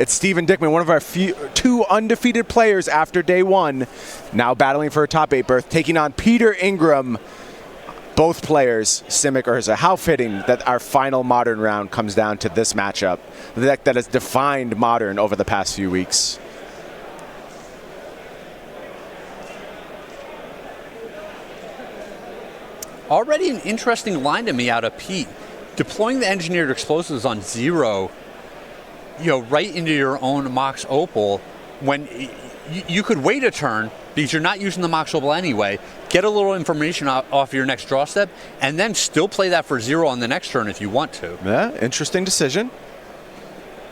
It's Steven Dykman, one of our two undefeated players after day one, now battling for a top 8 berth, taking on Peter Ingram. Both players, Simic Urza. How fitting that our final Modern round comes down to this matchup, the deck that has defined Modern over the past few weeks. Already an interesting line to me out of Pete. Deploying the engineered explosives on 0, right into your own Mox Opal, when you could wait a turn because you're not using the Mox Opal anyway, get a little information off your next draw step, and then still play that for 0 on the next turn if you want to. Yeah, interesting decision.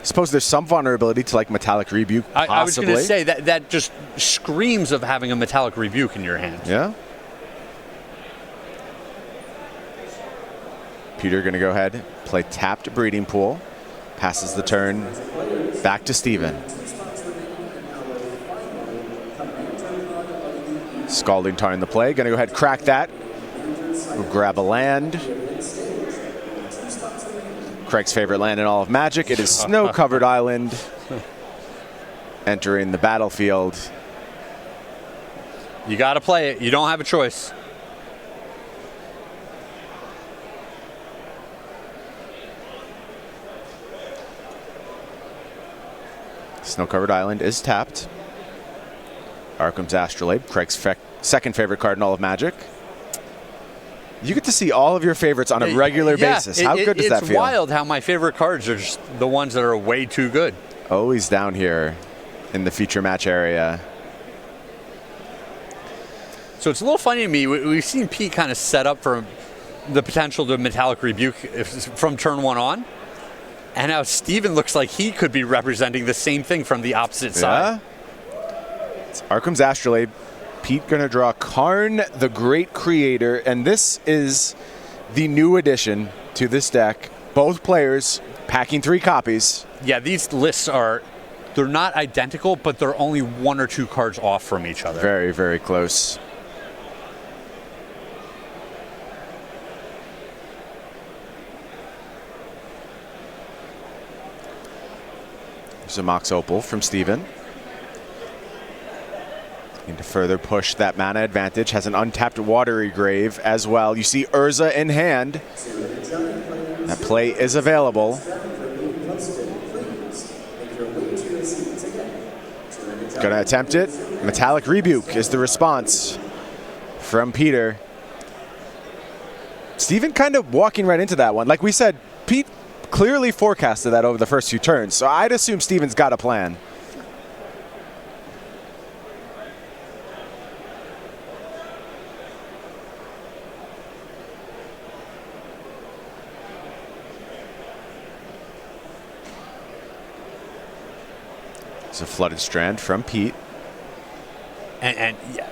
I suppose there's some vulnerability to like Metallic Rebuke, possibly. I was going to say, that just screams of having a Metallic Rebuke in your hand. Yeah. Peter going to go ahead, play tapped Breeding Pool, passes the turn back to Steven. Scalding Tarn the play, going to go ahead, crack that. We'll grab a land. Craig's favorite land in all of Magic. It is Snow-Covered Island. Entering the battlefield. You got to play it. You don't have a choice. Snow-Covered Island is tapped. Arkham's Astrolabe, Craig's second favorite card in all of Magic. You get to see all of your favorites on a regular basis. How good does that feel? It's wild how my favorite cards are just the ones that are way too good. Always down here in the feature match area. So it's a little funny to me. We've seen Pete kind of set up for the potential to Metallic Rebuke from turn 1 on. And now Steven looks like he could be representing the same thing from the opposite side. It's Arkham's Astrolabe. Pete going to draw Karn, the Great Creator. And this is the new addition to this deck. Both players packing 3 copies. Yeah, these lists they're not identical, but they're only 1 or 2 cards off from each other. Very, very close. There's a Mox Opal from Steven. Need to further push that mana advantage. Has an untapped Watery Grave as well. You see Urza in hand. That play is available. Gonna attempt it. Metallic Rebuke is the response from Peter. Steven kind of walking right into that one. Like we said, Pete clearly forecasted that over the first few turns, so I'd assume Steven's got a plan. It's a Flooded Strand from Pete. And yeah.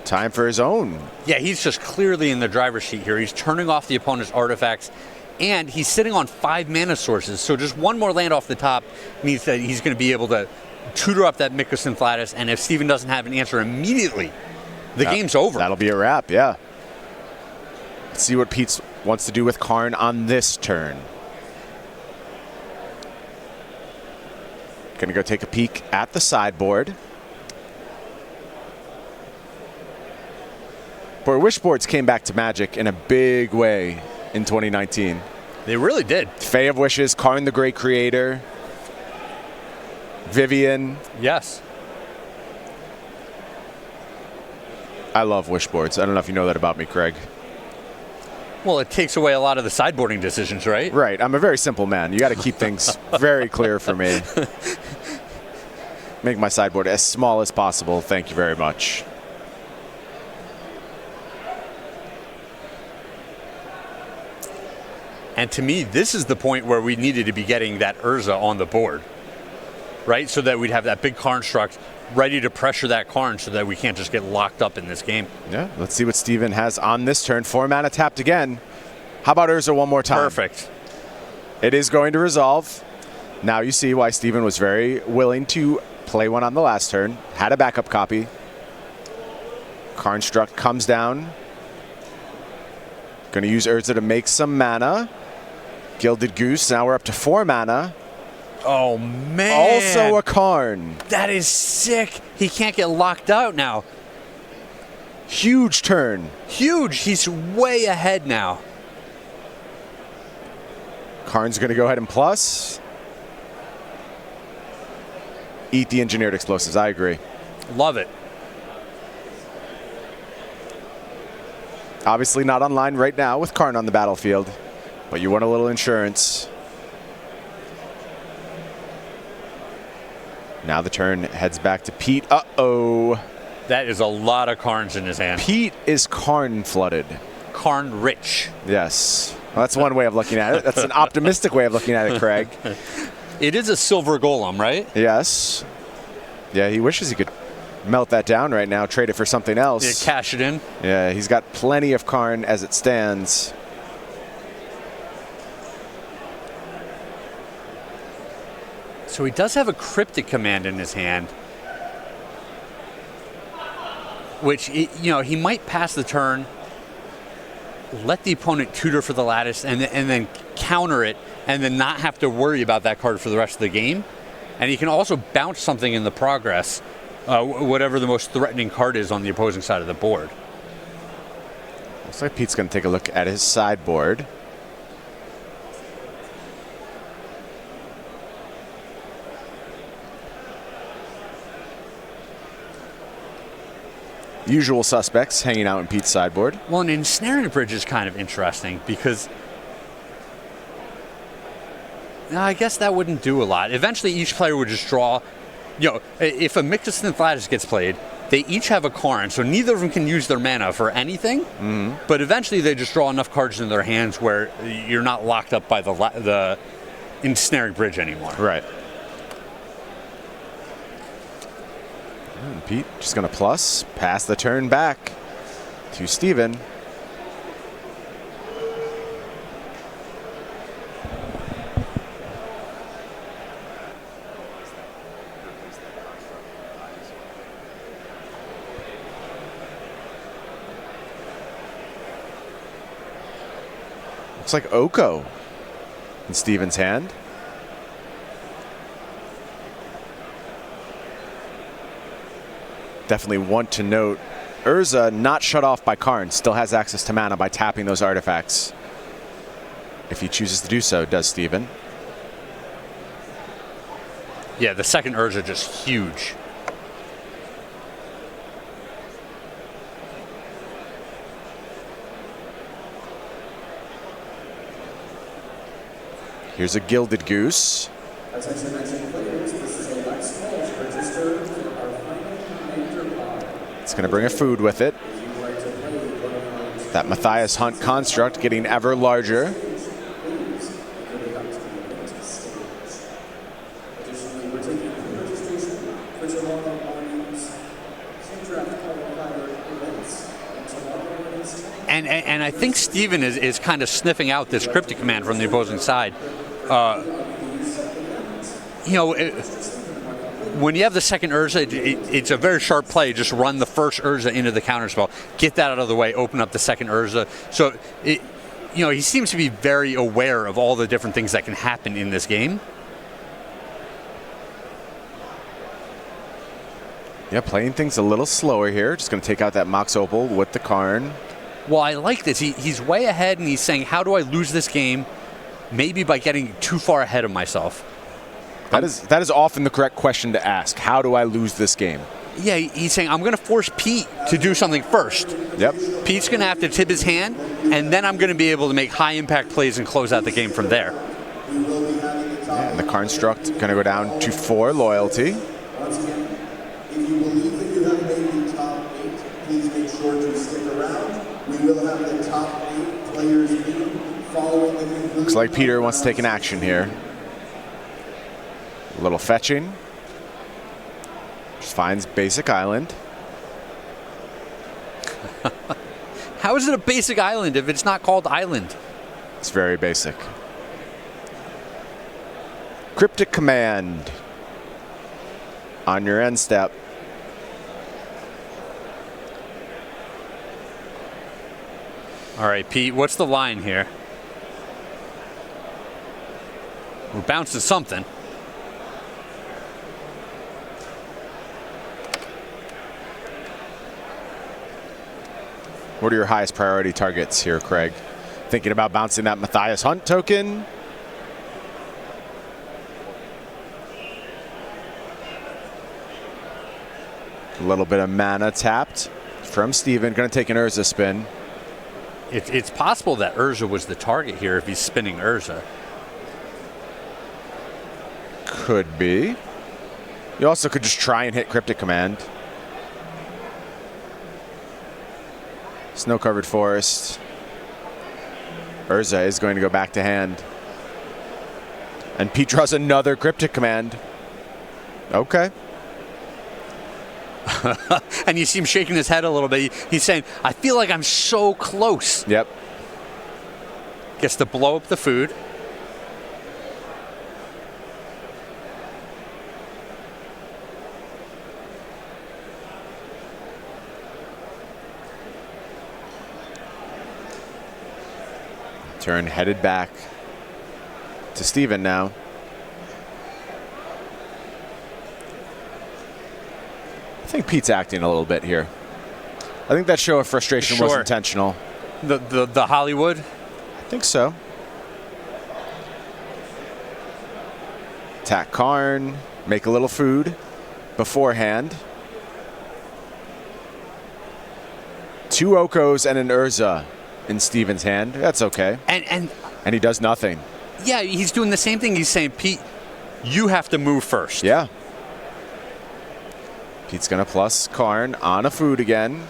Time for his own. Yeah, he's just clearly in the driver's seat here. He's turning off the opponent's artifacts, and he's sitting on 5 mana sources. So just 1 more land off the top means that he's going to be able to tutor up that Mycosynth, and if Steven doesn't have an answer immediately, the game's over. That'll be a wrap, yeah. Let's see what Pete wants to do with Karn on this turn. Gonna go take a peek at the sideboard. Boy, Wishboards came back to Magic in a big way in 2019. They really did. Fae of Wishes, Karn the Great Creator, Vivian. Yes. I love Wishboards. I don't know if you know that about me, Craig. Well, it takes away a lot of the sideboarding decisions, right? Right. I'm a very simple man. You got to keep things very clear for me. Make my sideboard as small as possible. Thank you very much. And to me, this is the point where we needed to be getting that Urza on the board, right? So that we'd have that big Karn struct ready to pressure that Karn so that we can't just get locked up in this game. Yeah, let's see what Steven has on this turn. 4 mana tapped again. How about Urza one more time? Perfect. It is going to resolve. Now you see why Steven was very willing to play one on the last turn. Had a backup copy. Karn struct comes down. Going to use Urza to make some mana. Gilded Goose, now we're up to 4 mana. Oh, man. Also a Karn. That is sick. He can't get locked out now. Huge turn. Huge. He's way ahead now. Karn's going to go ahead and plus. Eat the engineered explosives. I agree. Love it. Obviously not online right now with Karn on the battlefield, but you want a little insurance. Now the turn heads back to Pete. Uh-oh. That is a lot of Karns in his hand. Pete is Karn flooded. Karn rich. Yes. Well, that's one way of looking at it. That's an optimistic way of looking at it, Craig. It is a silver golem, right? Yes. Yeah, he wishes he could melt that down right now, trade it for something else. Yeah, cash it in. Yeah, he's got plenty of Karn as it stands. So he does have a cryptic command in his hand, which, he might pass the turn, let the opponent tutor for the lattice, and then counter it, and then not have to worry about that card for the rest of the game. And he can also bounce something in the progress, whatever the most threatening card is on the opposing side of the board. Looks like Pete's going to take a look at his sideboard. Usual suspects hanging out in Pete's sideboard. Well, an ensnaring bridge is kind of interesting because I guess that wouldn't do a lot. Eventually, each player would just draw. If a Mictosynth Lattice gets played, they each have a Karn, so neither of them can use their mana for anything. Mm-hmm. But eventually, they just draw enough cards in their hands where you're not locked up by the ensnaring bridge anymore. Right. And Pete just going to plus, pass the turn back to Steven. Looks like Oko in Steven's hand. Definitely want to note, Urza not shut off by Karn, still has access to mana by tapping those artifacts. If he chooses to do so, does Steven. Yeah, the second Urza just huge. Here's a Gilded Goose. It's going to bring a food with it. That Matthias Hunt construct getting ever larger. And I think Steven is kind of sniffing out this cryptic command from the opposing side. When you have the second Urza, it's a very sharp play. Just run the first Urza into the counterspell, get that out of the way, open up the second Urza. So, he seems to be very aware of all the different things that can happen in this game. Yeah, playing things a little slower here. Just going to take out that Mox Opal with the Karn. Well, I like this. He's way ahead, and he's saying, how do I lose this game? Maybe by getting too far ahead of myself. That is often the correct question to ask. How do I lose this game? Yeah, he's saying, I'm going to force Pete to do something first. Yep. Pete's going to have to tip his hand, and then I'm going to be able to make high-impact plays and close out the game from there. Yeah, and the construct going to go down to 4 loyalty. Once again, if you believe that you have made the top 8, please make sure to stick around. We will have the top 8 players meeting following the conclusion. Looks like Peter wants to take an action here. A little fetching. Just finds basic island. How is it a basic island if it's not called island? It's very basic. Cryptic command on your end step. All right, Pete, what's the line here? We're bouncing something. What are your highest priority targets here, Craig? Thinking about bouncing that Matthias Hunt token? A little bit of mana tapped from Steven. Going to take an Urza spin. It's possible that Urza was the target here if he's spinning Urza. Could be. You also could just try and hit Cryptic Command. Snow-covered forest. Urza is going to go back to hand. And Pete draws another Cryptic Command. Okay. And you see him shaking his head a little bit. He's saying, I feel like I'm so close. Yep. Gets to blow up the food. Turn headed back to Steven now. I think Pete's acting a little bit here. I think that show of frustration was intentional. The Hollywood? I think so. Attack Karn, make a little food beforehand. 2 Okos and an Urza in Steven's hand. That's okay. And he does nothing. Yeah, he's doing the same thing. He's saying, Pete, you have to move first. Yeah. Pete's going to plus Karn on a food again.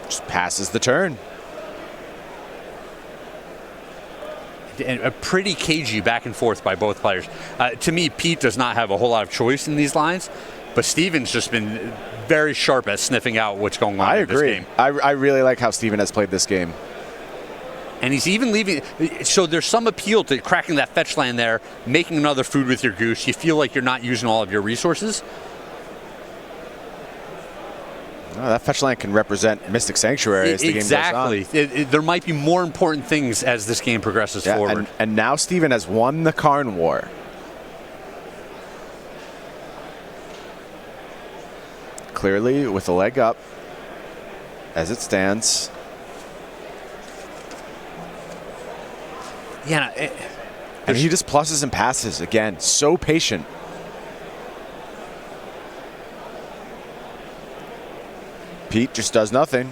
Just passes the turn. And a pretty cagey back and forth by both players. To me, Pete does not have a whole lot of choice in these lines, but Steven's just been very sharp at sniffing out what's going on in this game. I really like how Steven has played this game. And he's even leaving, so there's some appeal to cracking that fetch land there, making another food with your goose. You feel like you're not using all of your resources. Oh, that fetch land can represent Mystic Sanctuary as the game goes on. Exactly. There might be more important things as this game progresses forward. And now Steven has won the Karn War. Clearly with a leg up as it stands. Yeah, and he just pluses and passes again. So patient. Pete just does nothing.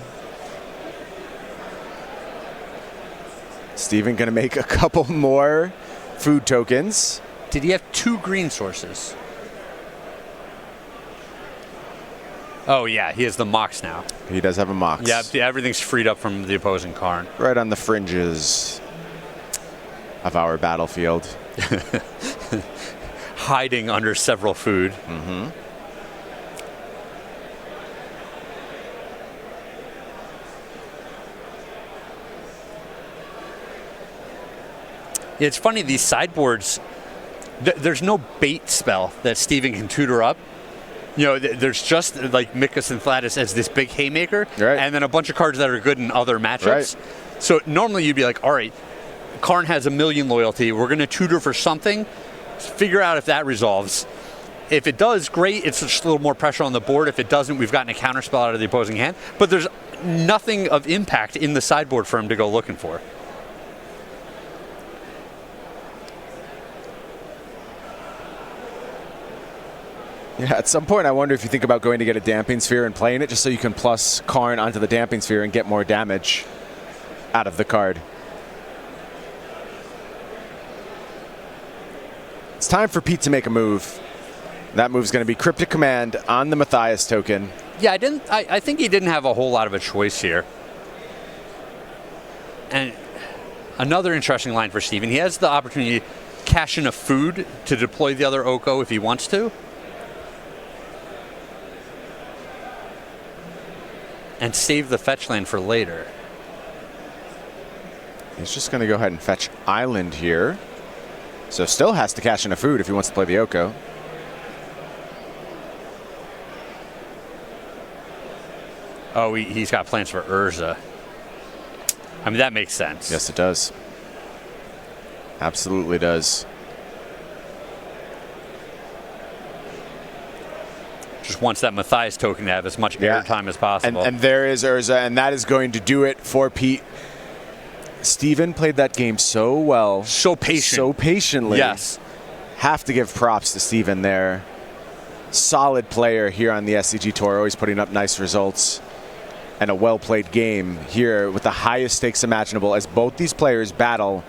Steven gonna make a couple more food tokens. Did he have 2 green sources? Oh yeah, he has the Mox now. He does have a Mox. Yeah, everything's freed up from the opposing Karn. Right on the fringes of our battlefield. Hiding under several food. Mm-hmm. It's funny, these sideboards, there's no bait spell that Steven can tutor up. You know, there's just like Mikus and Thladis as this big haymaker, right, and then a bunch of cards that are good in other matchups. Right. So normally you'd be like, all right, Karn has 1,000,000 loyalty. We're going to tutor for something. Figure out if that resolves. If it does, great. It's just a little more pressure on the board. If it doesn't, we've gotten a counterspell out of the opposing hand. But there's nothing of impact in the sideboard for him to go looking for. Yeah, at some point I wonder if you think about going to get a Damping Sphere and playing it just so you can plus Karn onto the Damping Sphere and get more damage out of the card. It's time for Pete to make a move. That move's going to be Cryptic Command on the Matthias token. Yeah, I think he didn't have a whole lot of a choice here. And another interesting line for Steven. He has the opportunity to cash in a food to deploy the other Oko if he wants to. And save the fetch land for later. He's just going to go ahead and fetch Island here. So still has to cash in a food if he wants to play the Oko. Oh, he's got plans for Urza. I mean, that makes sense. Yes, it does. Absolutely does. just wants that Matthias token to have as much airtime as possible. And there is Urza, and that is going to do it for Pete. Steven played that game so well. So patient. So patiently. Yes. Have to give props to Steven there. Solid player here on the SCG Tour, always putting up nice results. And a well-played game here with the highest stakes imaginable as both these players battle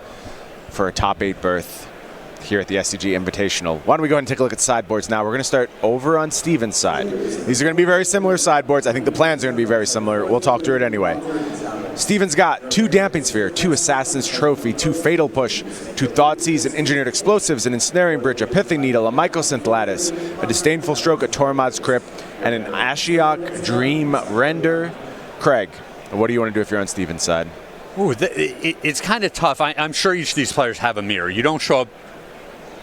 for a top 8 berth here at the SCG Invitational. Why don't we go ahead and take a look at sideboards now. We're going to start over on Steven's side. These are going to be very similar sideboards. I think the plans are going to be very similar. We'll talk through it anyway. Steven's got 2 Damping Sphere, 2 Assassin's Trophy, 2 Fatal Push, 2 Thoughtseize, an Engineered Explosives, an Ensnaring Bridge, a Pithing Needle, a Mycosynth Lattice, a Disdainful Stroke, a Tormod's Crypt, and an Ashiok Dream Render. Craig, what do you want to do if you're on Steven's side? Ooh, it's kind of tough. I'm sure each of these players have a mirror. You don't show up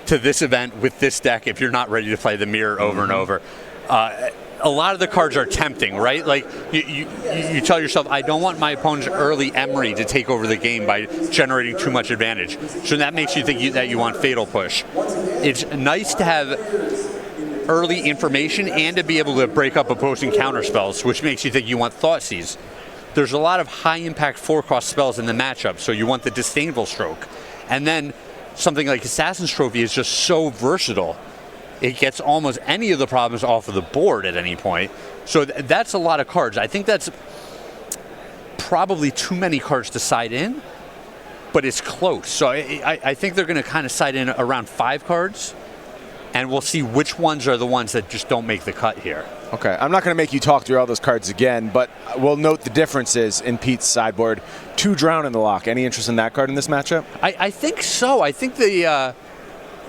to this event with this deck if you're not ready to play the mirror over and over. A lot of the cards are tempting, right? Like you tell yourself, I don't want my opponent's early Emery to take over the game by generating too much advantage. So that makes you think that you want Fatal Push. It's nice to have early information and to be able to break up opposing counter spells, which makes you think you want Thoughtseize. There's a lot of high impact 4-cost spells in the matchup, so you want the Disdainful Stroke. And then something like Assassin's Trophy is just so versatile. It gets almost any of the problems off of the board at any point. So that's a lot of cards. I think that's probably too many cards to side in, but it's close. So I think they're going to kind of side in around 5 cards, and we'll see which ones are the ones that just don't make the cut here. Okay, I'm not going to make you talk through all those cards again, but we'll note the differences in Pete's sideboard. 2 Drown in the Lock. Any interest in that card in this matchup? I think so. I think the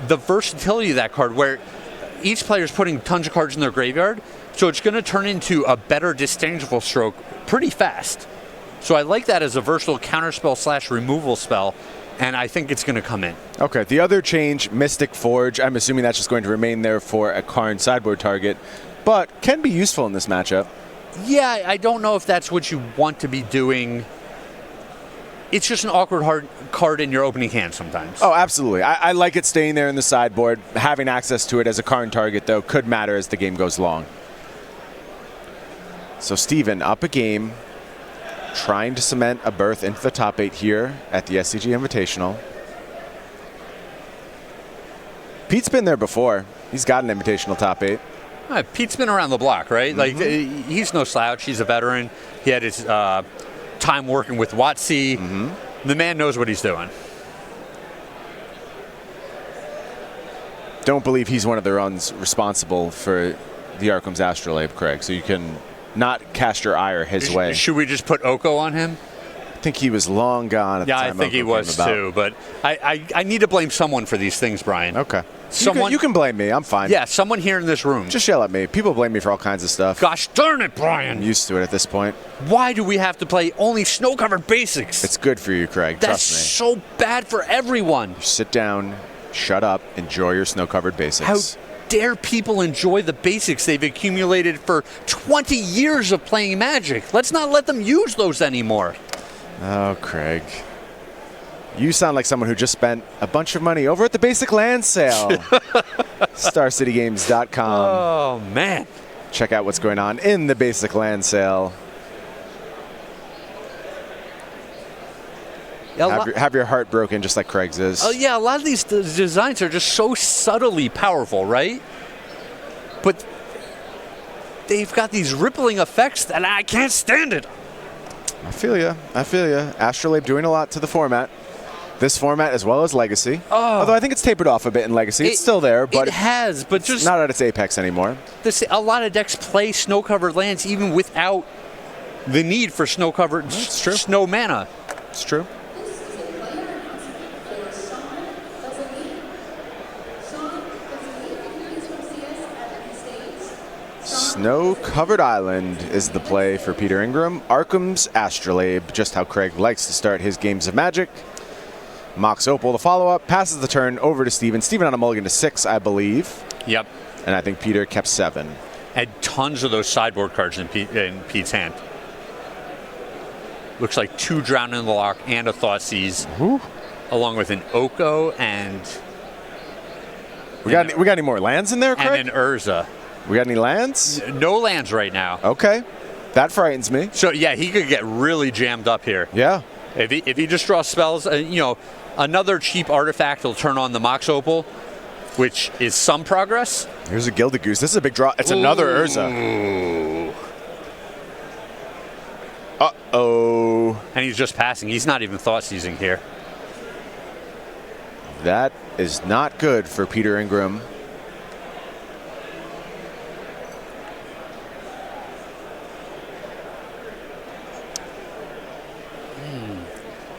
versatility of that card, where each player is putting tons of cards in their graveyard, so it's going to turn into a better Disdainful Stroke pretty fast. So I like that as a versatile counterspell / removal spell, and I think it's going to come in. Okay, the other change, Mystic Forge, I'm assuming that's just going to remain there for a Karn sideboard target, but can be useful in this matchup. Yeah, I don't know if that's what you want to be doing. It's just an awkward card in your opening hand sometimes. Oh, absolutely. I like it staying there in the sideboard. Having access to it as a Karn target, though, could matter as the game goes long. So Steven up a game, trying to cement a berth into the top 8 here at the SCG Invitational. Pete's been there before. He's got an Invitational top 8. Pete's been around the block, right? Like, he's no slouch. He's a veteran. He had his time working with WotC. The man knows what he's doing. Don't believe he's one of the runs responsible for the Arkham's Astrolabe, Craig, so you can not cast your ire his way. Should we just put Oko on him? I think he was long gone at the time. Yeah, I think he was too, but I need to blame someone for these things, Brian. Okay. You can blame me. I'm fine. Yeah, someone here in this room. Just yell at me. People blame me for all kinds of stuff. Gosh darn it, Brian. I'm used to it at this point. Why do we have to play only snow-covered basics? It's good for you, Craig. Trust me. That's so bad for everyone. You sit down, shut up, enjoy your snow-covered basics. How dare people enjoy the basics they've accumulated for 20 years of playing Magic? Let's not let them use those anymore. Oh, Craig. You sound like someone who just spent a bunch of money over at the Basic Land Sale. StarCityGames.com. Oh, man. Check out what's going on in the Basic Land Sale. Have your heart broken just like Craig's is. Oh, yeah, a lot of these designs are just so subtly powerful, right? But they've got these rippling effects that I can't stand it. I feel you. Astrolabe doing a lot to the format. This format as well as Legacy. Although I think it's tapered off a bit in Legacy. It's still there, but it has, but just not at its apex anymore. A lot of decks play snow-covered lands even without the need for snow-covered snow mana. It's true. Snow-covered island is the play for Peter Ingram. Arkham's Astrolabe, just how Craig likes to start his games of Magic. Mox Opal, the follow-up, passes the turn over to Steven. Steven on a mulligan to 6, I believe. Yep. And I think Peter kept 7. Had tons of those sideboard cards in Pete's hand. Looks like 2 Drown in the Lock and a Thoughtseize, along with an Oko and... We got any more lands in there, Craig? And an Urza. We got any lands? No lands right now. Okay. That frightens me. So, yeah, he could get really jammed up here. Yeah. If he just draws spells, another cheap artifact will turn on the Mox Opal, which is some progress. Here's a Gilded Goose. This is a big draw. It's another Urza. Uh-oh. And he's just passing. He's not even thought seizing here. That is not good for Peter Ingram.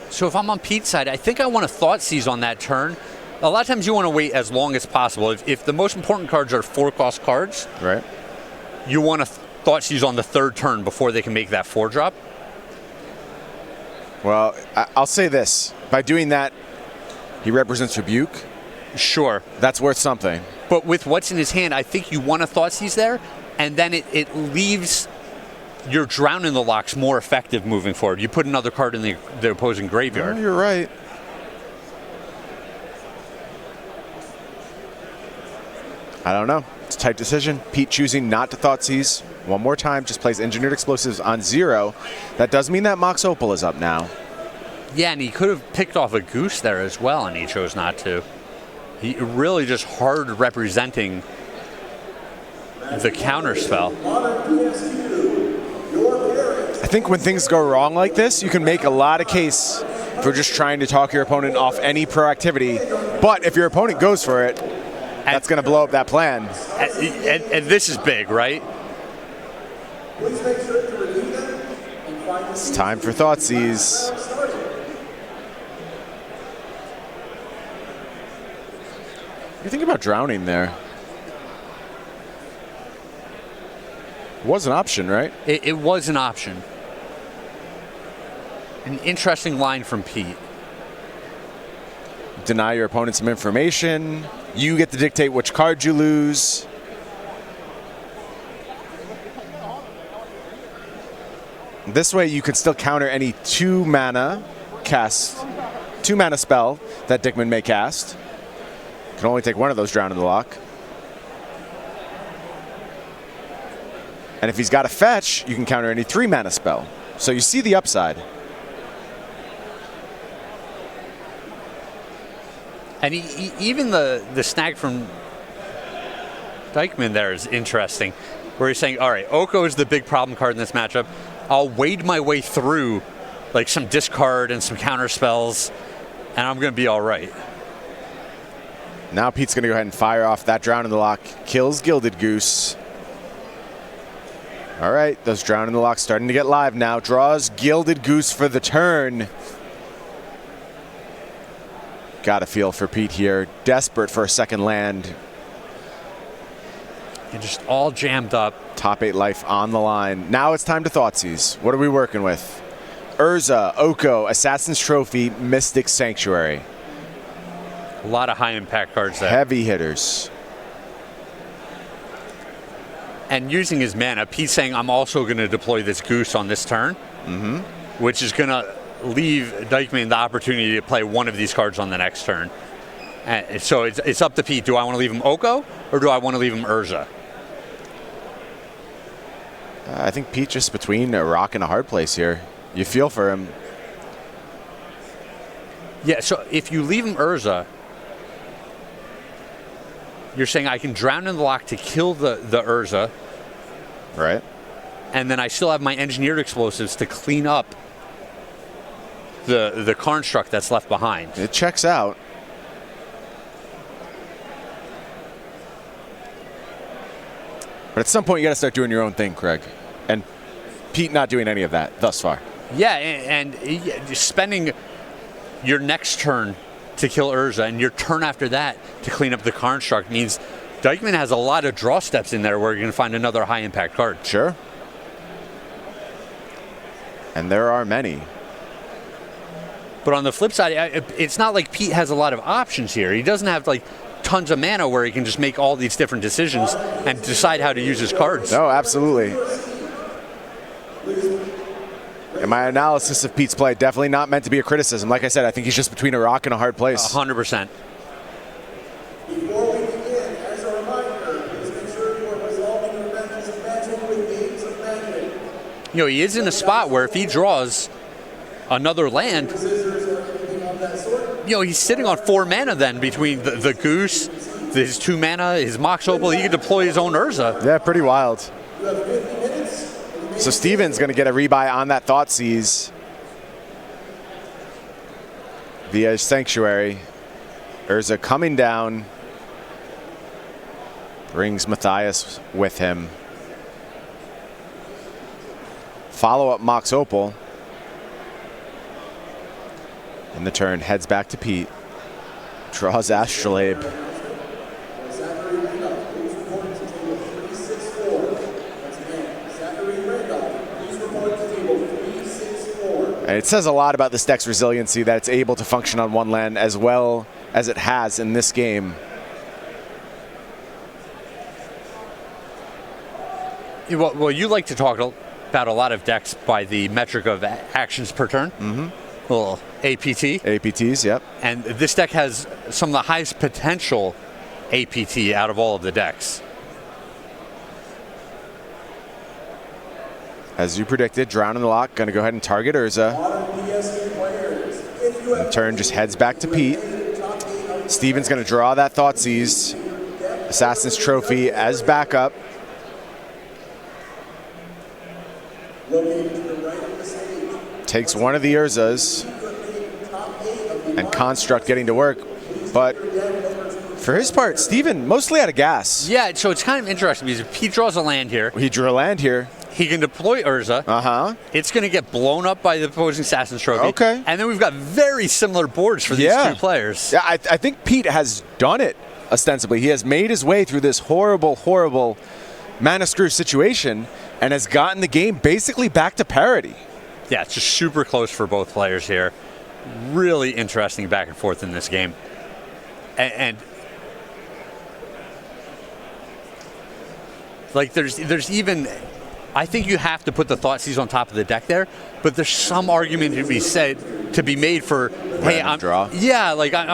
So if I'm on Pete's side, I think I want to thought seize on that turn. A lot of times you want to wait as long as possible. If the most important cards are 4-cost cards, right, you want to thought seize on the third turn before they can make that 4-drop. Well, I'll say this. By doing that, he represents Rebuke. Sure. That's worth something. But with what's in his hand, I think you want to thought seize there, and then it leaves your Drown in the Locks more effective moving forward. You put another card in the opposing graveyard. Oh, you're right. I don't know. It's a tight decision. Pete choosing not to thought seize. One more time, just plays Engineered Explosives on 0. That does mean that Mox Opal is up now. Yeah, and he could have picked off a Goose there as well, and he chose not to. He really just hard representing the counter spell. I think when things go wrong like this, you can make a lot of case for just trying to talk your opponent off any proactivity. But if your opponent goes for it, that's going to blow up that plan. And this is big, right? It's time for Thoughtseize. What do you think about drowning there? It was an option, right? It was an option. An interesting line from Pete. Deny your opponent some information. You get to dictate which card you lose. This way you can still counter any 2-mana spell that Dykman may cast. Can only take one of those Drown in the Lock. And if he's got a fetch, you can counter any 3-mana spell. So you see the upside. And even the snag from Dykman there is interesting, where he's saying, all right, Oko is the big problem card in this matchup. I'll wade my way through like some discard and some counter spells, and I'm going to be all right. Now Pete's going to go ahead and fire off that Drown in the Lock. Kills Gilded Goose. All right, those Drown in the Lock starting to get live now. Draws Gilded Goose for the turn. Got a feel for Pete here. Desperate for a second land. And just all jammed up. Top 8 life on the line. Now it's time to Thoughtseize. What are we working with? Urza, Oko, Assassin's Trophy, Mystic Sanctuary. A lot of high impact cards there. Heavy hitters. And using his mana, Pete's saying, I'm also going to deploy this Goose on this turn, which is going to leave Dykman the opportunity to play one of these cards on the next turn. And so it's up to Pete. Do I want to leave him Oko, or do I want to leave him Urza? I think Pete just between a rock and a hard place here. You feel for him. Yeah, so if you leave him Urza, you're saying I can Drown in the Lock to kill the Urza. Right. And then I still have my Engineered Explosives to clean up the construct that's left behind. It checks out. But at some point, you got to start doing your own thing, Craig. And Pete not doing any of that thus far. Yeah, and spending your next turn to kill Urza and your turn after that to clean up the construct means Dykman has a lot of draw steps in there where you're going to find another high impact card. Sure. And there are many. But on the flip side, it's not like Pete has a lot of options here. He doesn't have like tons of mana where he can just make all these different decisions and decide how to use his cards. No, absolutely. And my analysis of Pete's play, definitely not meant to be a criticism. Like I said, I think he's just between a rock and a hard place. 100%. Before we begin, as a reminder, please make sure you are resolving You know, he is in a spot where if he draws another land, you know, he's sitting on 4 mana then between the Goose, his 2 mana, his Mox Opal. He can deploy his own Urza. Yeah, pretty wild. So Steven's going to get a rebuy on that Thoughtseize via Sanctuary. Urza coming down. Brings Matthias with him. Follow-up Mox Opal. In the turn, heads back to Pete. Draws Astrolabe. And it says a lot about this deck's resiliency that it's able to function on one land as well as it has in this game. Well, you like to talk about a lot of decks by the metric of actions per turn. Mm-hmm. Well, APT. APTs, yep. And this deck has some of the highest potential APT out of all of the decks. As you predicted, Drown in the Lock, going to go ahead and target Urza. In turn, just heads back to Pete. Steven's going to draw that Thoughtseize. Assassin's Trophy as backup. Takes one of the Urzas. And Construct getting to work. But for his part, Steven mostly out of gas. Yeah, so it's kind of interesting because if Pete draws a land here. He drew a land here. He can deploy Urza. Uh-huh. It's going to get blown up by the opposing Assassin's Trophy. Okay. And then we've got very similar boards for these two players. Yeah, I think Pete has done it, ostensibly. He has made his way through this horrible, horrible mana screw situation and has gotten the game basically back to parity. Yeah, it's just super close for both players here. Really interesting back and forth in this game. And like there's even, I think you have to put the Thoughtseize on top of the deck there, but there's some argument to be made for, hey, I'm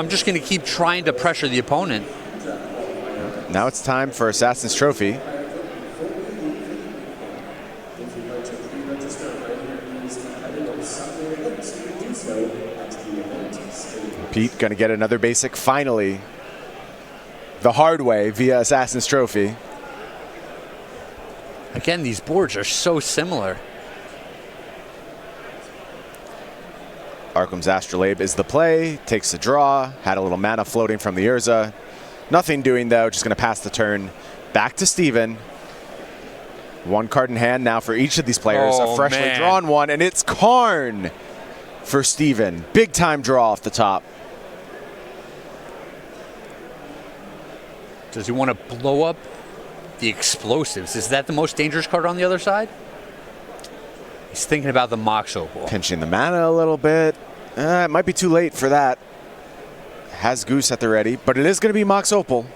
just going to keep trying to pressure the opponent. Now it's time for Assassin's Trophy. Pete going to get another basic finally, the hard way via Assassin's Trophy. Again, these boards are so similar. Arkham's Astrolabe is the play, takes the draw, had a little mana floating from the Urza. Nothing doing though, just going to pass the turn back to Steven. 1 card in hand now for each of these players, a freshly drawn one, and it's Karn for Steven. Big time draw off the top. Does he want to blow up the explosives? Is that the most dangerous card on the other side? He's thinking about the Mox Opal. Pinching the mana a little bit. It might be too late for that. Has Goose at the ready, but it is going to be Mox Opal.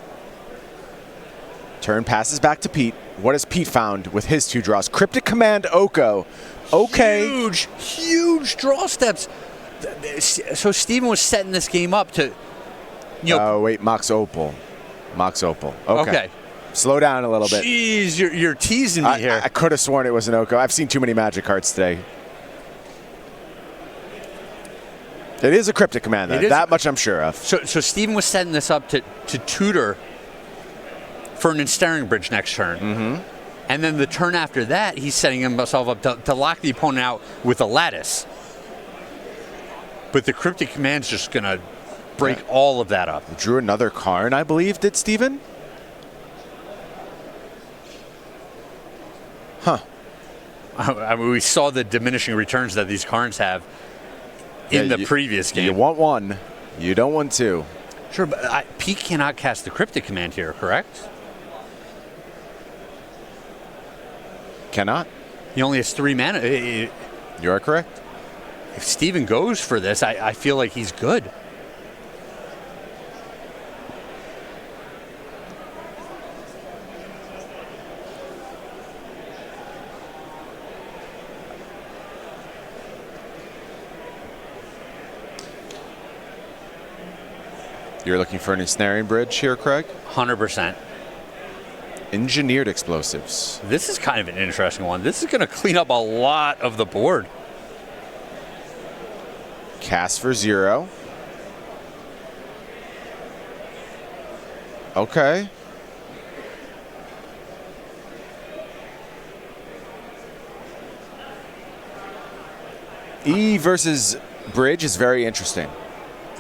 Turn passes back to Pete. What has Pete found with his 2 draws? Cryptic Command Oko. Okay. Huge draw steps. So Steven was setting this game up to, Oh, wait, Mox Opal. Mox Opal. Okay. Slow down a little bit. Jeez, you're teasing me here. I could have sworn it was an Oko. I've seen too many Magic cards today. It is a Cryptic Command, then. That much I'm sure of. So Steven was setting this up to tutor for an Ensnaring Bridge next turn. Mm-hmm. And then the turn after that, he's setting himself up to lock the opponent out with a Lattice. But the Cryptic Command's just going to break all of that up. Drew another Karn, I believe, did Steven? Huh. I mean, we saw the diminishing returns that these Karns have in the previous game. You want 1. You don't want 2. Sure, but Pete cannot cast the Cryptic Command here, correct? Cannot. He only has 3 mana. You are correct. If Steven goes for this, I feel like he's good. You're looking for an Ensnaring Bridge here, Craig? 100%. Engineered explosives. This is kind of an interesting one. This is going to clean up a lot of the board. Cast for 0. Okay. E versus bridge is very interesting.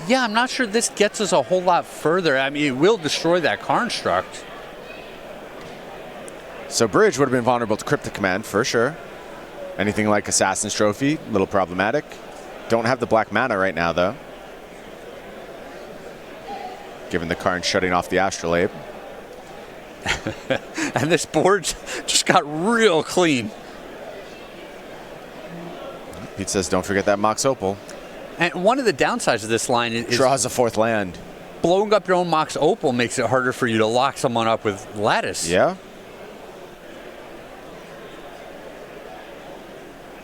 Yeah, I'm not sure this gets us a whole lot further. I mean, it will destroy that construct. So bridge would have been vulnerable to Cryptic Command for sure. Anything like Assassin's Trophy, a little problematic. Don't have the black mana right now though. Given the Karn shutting off the Astrolabe. And this board just got real clean. Pete says, don't forget that Mox Opal. And one of the downsides of this line is draws a 4th land. Blowing up your own Mox Opal makes it harder for you to lock someone up with Lattice. Yeah.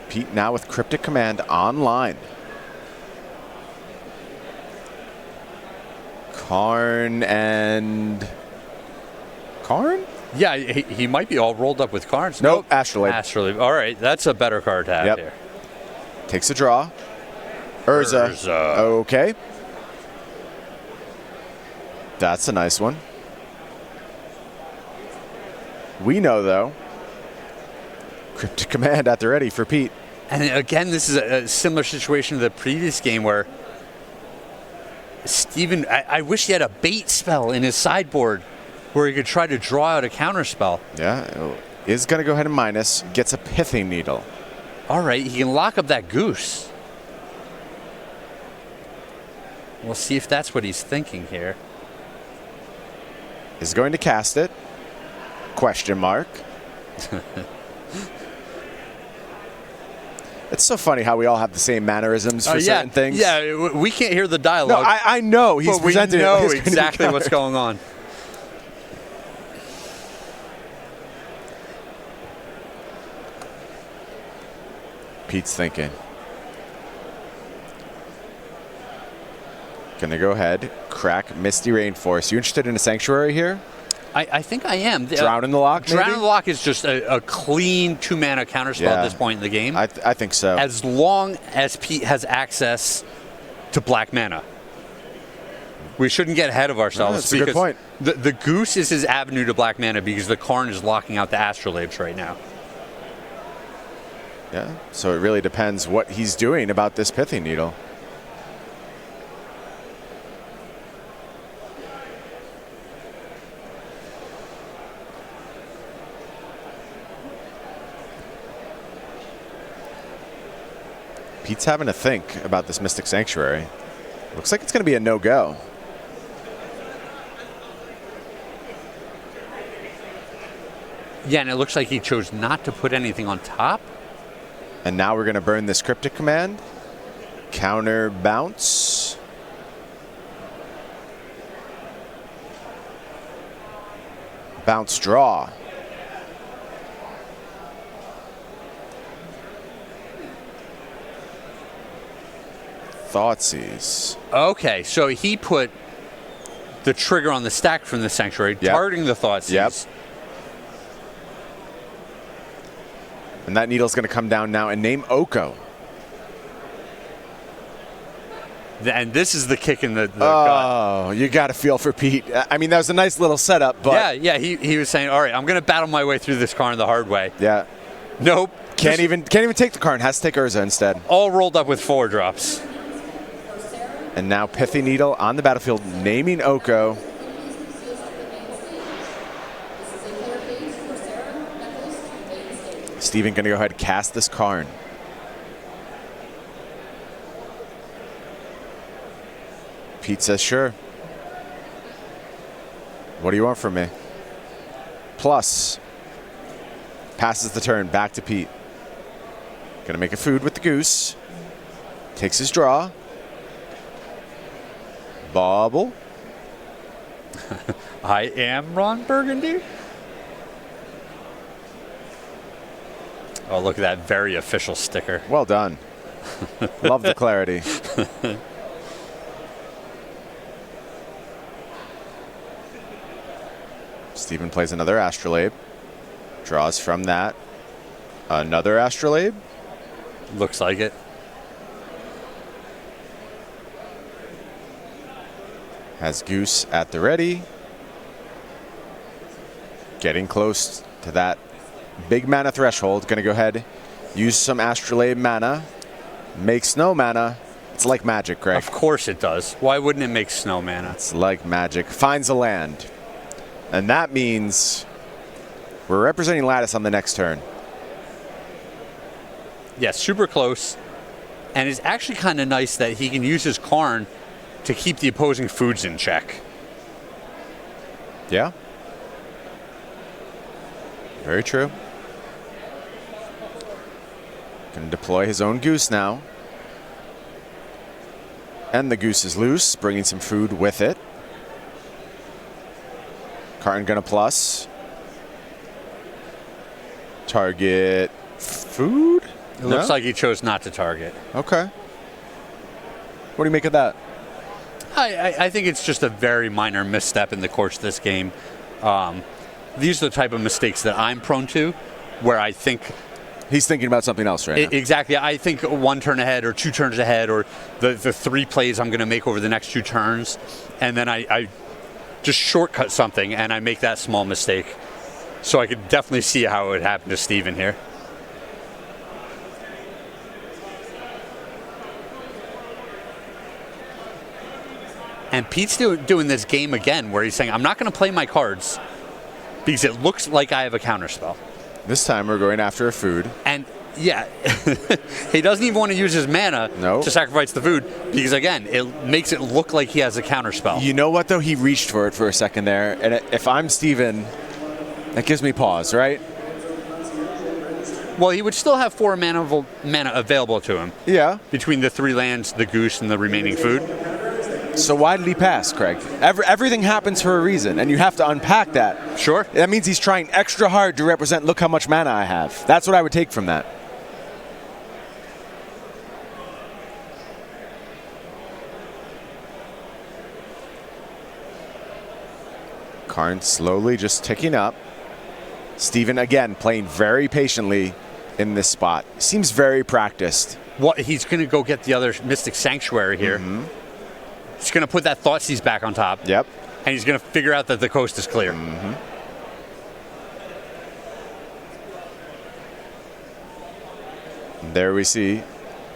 Pete now with Cryptic Command online. Karn and... Karn? Yeah, he might be all rolled up with Karns. Nope, Astrolabe. Astrolabe. All right, that's a better card to have here. Takes a draw. Urza. Okay. That's a nice one. We know, though, Cryptic Command at the ready for Pete. And again, this is a similar situation to the previous game where Steven, I wish he had a bait spell in his sideboard where he could try to draw out a counter spell. Yeah, is going to go ahead and minus. Gets a Pithing Needle. All right, he can lock up that goose. We'll see if that's what he's thinking here. Is going to cast it. Question mark. It's so funny how we all have the same mannerisms for certain things. Yeah, we can't hear the dialogue. No, I know. He's presenting we know it. exactly what's going on. Pete's thinking. Gonna go ahead, crack Misty Rainforest. You interested in a Sanctuary here? I think I am. Drown in the Lock, maybe? Drown in the Lock is just a clean 2-mana counterspell at this point in the game. I think so. As long as Pete has access to black mana. We shouldn't get ahead of ourselves. That's a good point. The Goose is his avenue to black mana because the Karn is locking out the Astrolabes right now. Yeah, so it really depends what he's doing about this Pithing Needle. Pete's having to think about this Mystic Sanctuary. Looks like it's going to be a no-go. Yeah, and it looks like he chose not to put anything on top. And now we're going to burn this Cryptic Command. Counter bounce. Bounce draw. Thoughtseize. Okay, so he put the trigger on the stack from the Sanctuary, targeting the Thoughtseize. Yep. And that needle's going to come down now and name Oko. And this is the kick in the gut. Oh, you got to feel for Pete. I mean, that was a nice little setup, but... Yeah, he was saying, all right, I'm going to battle my way through this Karn the hard way. Yeah. Nope. Can't even take the Karn. Has to take Urza instead. All rolled up with 4 drops. And now Pithing Needle on the battlefield, naming Oko. Steven going to go ahead and cast this Karn. Pete says, sure. What do you want from me? Plus. Passes the turn back to Pete. Going to make a food with the Goose. Takes his draw. Bobble. I am Ron Burgundy. Oh, look at that very official sticker. Well done. Love the clarity. Steven plays another Astrolabe. Draws from that. Another Astrolabe. Looks like it. Has Goose at the ready. Getting close to that big mana threshold. Going to go ahead, use some Astrolabe mana. Make snow mana. It's like magic, Greg. Of course it does. Why wouldn't it make snow mana? It's like magic. Finds a land. And that means we're representing Lattice on the next turn. Yeah, super close. And it's actually kind of nice that he can use his Karn to keep the opposing foods in check. Yeah. Very true. Can deploy his own Goose now. And the Goose is loose, bringing some food with it. Karn gonna plus. Target food? It looks like he chose not to target. Okay. What do you make of that? I think it's just a very minor misstep in the course of this game. These are the type of mistakes that I'm prone to, where I think... He's thinking about something else right now. Exactly. I think one turn ahead or 2 turns ahead, or the 3 plays I'm going to make over the next 2 turns, and then I just shortcut something and I make that small mistake. So I could definitely see how it would happen to Steven here. And Pete's doing this game again where he's saying, I'm not going to play my cards because it looks like I have a counterspell. This time we're going after a food. And yeah, he doesn't even want to use his mana to sacrifice the food because, again, it makes it look like he has a counterspell. You know what, though? He reached for it for a second there. And if I'm Steven, that gives me pause, right? Well, he would still have 4 mana available to him. Yeah. Between the 3 lands, the Goose, and the remaining food. So why did he pass, Craig? Everything happens for a reason, and you have to unpack that. Sure. That means he's trying extra hard to represent, look how much mana I have. That's what I would take from that. Karn slowly just ticking up. Steven, again, playing very patiently in this spot. Seems very practiced. What, he's going to go get the other Mystic Sanctuary here. Mm-hmm. He's going to put that Thoughtseize back on top. Yep. And he's going to figure out that the coast is clear. Mm-hmm. There we see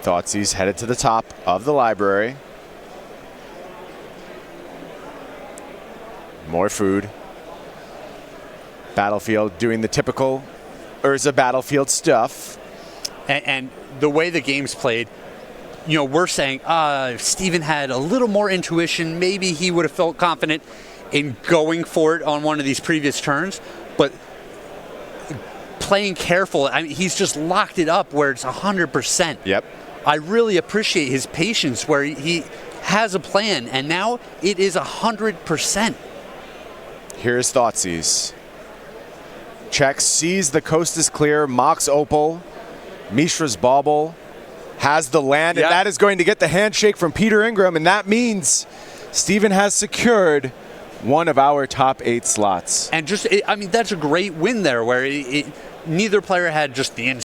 Thoughtseize headed to the top of the library. More food. Battlefield doing the typical Urza Battlefield stuff. And the way the game's played, you know, we're saying if Steven had a little more intuition, maybe he would have felt confident in going for it on one of these previous turns. But playing careful, I mean, he's just locked it up where it's 100%. Yep. I really appreciate his patience where he has a plan, and now it is 100%. Here's Thoughtseize. Checks, sees the coast is clear, mocks Opal, Mishra's Bauble, has the land, and that is going to get the handshake from Peter Ingram, and that means Steven has secured one of our top 8 slots. And just, I mean, that's a great win there where neither player had just the